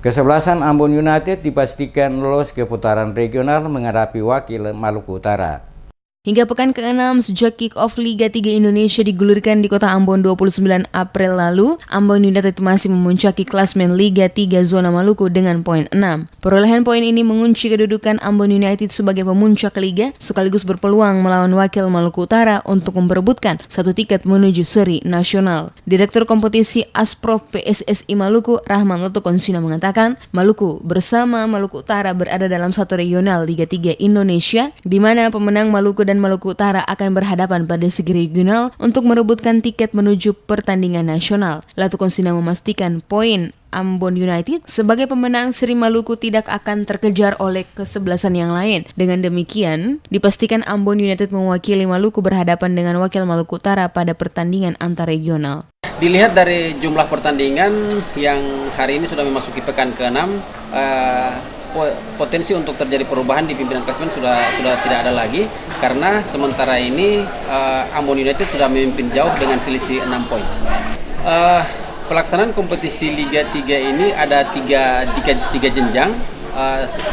Kesebelasan Ambon United dipastikan lolos ke putaran regional menghadapi wakil Maluku Utara. Hingga pekan ke-6 sejak kick-off Liga 3 Indonesia digulirkan di kota Ambon 29 April lalu, Ambon United masih memuncaki klasmen Liga 3 Zona Maluku dengan poin 6. Perolehan poin ini mengunci kedudukan Ambon United sebagai pemuncak Liga, sekaligus berpeluang melawan wakil Maluku Utara untuk memperebutkan satu tiket menuju seri nasional. Direktur kompetisi Asprof PSSI Maluku, Rahman Lotokonsina mengatakan, Maluku bersama Maluku Utara berada dalam satu regional Liga 3 Indonesia, di mana pemenang Maluku dan Maluku Utara akan berhadapan pada segi regional untuk merebutkan tiket menuju pertandingan nasional. Lotokonsina memastikan poin Ambon United sebagai pemenang seri Maluku tidak akan terkejar oleh kesebelasan yang lain. Dengan demikian, dipastikan Ambon United mewakili Maluku berhadapan dengan wakil Maluku Utara pada pertandingan antar regional. Dilihat dari jumlah pertandingan yang hari ini sudah memasuki pekan ke-6, potensi untuk terjadi perubahan di pimpinan klasmen sudah tidak ada lagi, karena sementara ini Ambon United sudah memimpin jauh dengan selisih 6 poin. Pelaksanaan kompetisi Liga 3 ini ada tiga jenjang.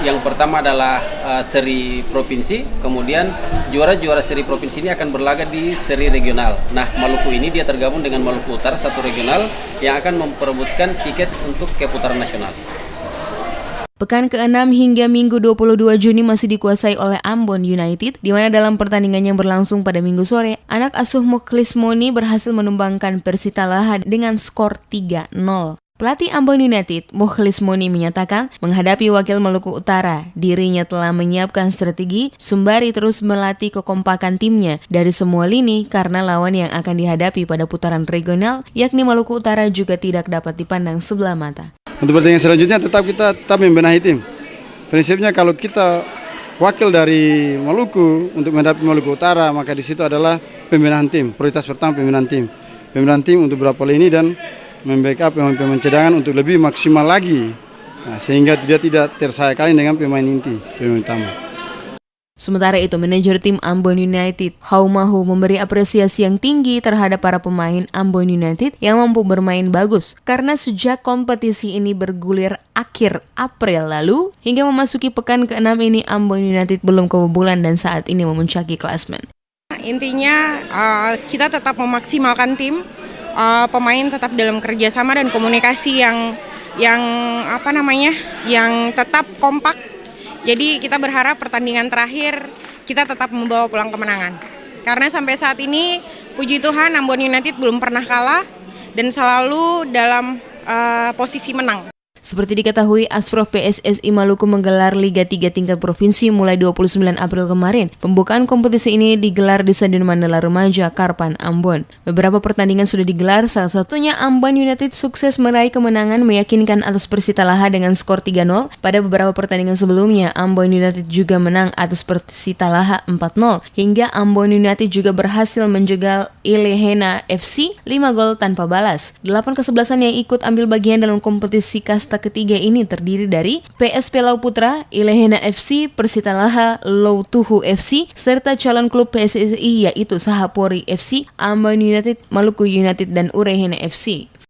Yang pertama adalah seri provinsi, kemudian juara seri provinsi ini akan berlaga di seri regional. Nah, Maluku ini dia tergabung dengan Maluku Utara, satu regional yang akan memperebutkan tiket untuk ke putaran nasional. Pekan ke-6 hingga Minggu 22 Juni masih dikuasai oleh Ambon United, di mana dalam pertandingan yang berlangsung pada Minggu sore, anak asuh Mukhlis Moni berhasil menumbangkan Persitalaha dengan skor 3-0. Pelatih Ambon United, Mukhlis Moni menyatakan, menghadapi wakil Maluku Utara, dirinya telah menyiapkan strategi sembari terus melatih kekompakan timnya dari semua lini karena lawan yang akan dihadapi pada putaran regional, yakni Maluku Utara, juga tidak dapat dipandang sebelah mata. Untuk pertandingan selanjutnya kita tetap membenahi tim. Prinsipnya kalau kita wakil dari Maluku untuk menghadapi Maluku Utara, maka di situ adalah pembenahan tim. Prioritas pertama pembenahan tim. Pembenahan tim untuk beberapa lini dan membackup pemain cadangan untuk lebih maksimal lagi. Nah, sehingga dia tidak tersayangkan dengan pemain inti, pemain utama. Sementara itu, manajer tim Ambon United, Haumahu, memberi apresiasi yang tinggi terhadap para pemain Ambon United yang mampu bermain bagus. Karena sejak kompetisi ini bergulir akhir April lalu, hingga memasuki pekan ke-6 ini, Ambon United belum kebobolan dan saat ini memuncaki klasmen. Intinya kita tetap memaksimalkan tim, pemain tetap dalam kerjasama dan komunikasi yang tetap kompak. Jadi kita berharap pertandingan terakhir kita tetap membawa pulang kemenangan. Karena sampai saat ini, puji Tuhan, Ambon United belum pernah kalah dan selalu dalam posisi menang. Seperti diketahui, Asprof PSSI Maluku menggelar Liga 3 tingkat provinsi mulai 29 April kemarin. Pembukaan kompetisi ini digelar di Stadion Mandala Remaja, Karpan, Ambon. Beberapa pertandingan sudah digelar, salah satunya Ambon United sukses meraih kemenangan meyakinkan atas Persitalaha dengan skor 3-0. Pada beberapa pertandingan sebelumnya, Ambon United juga menang atas Persitalaha 4-0. Hingga Ambon United juga berhasil menjegal Ilehena FC 5 gol tanpa balas. 8 kesebelasan yang ikut ambil bagian dalam kompetisi kasta ketiga ini terdiri dari PSP Lau Putra, Ilehena FC, Persitalaha, Lau Tuhu FC, serta calon klub PSSI yaitu Sahapori FC, Ambon United, Maluku United, dan Urehena FC.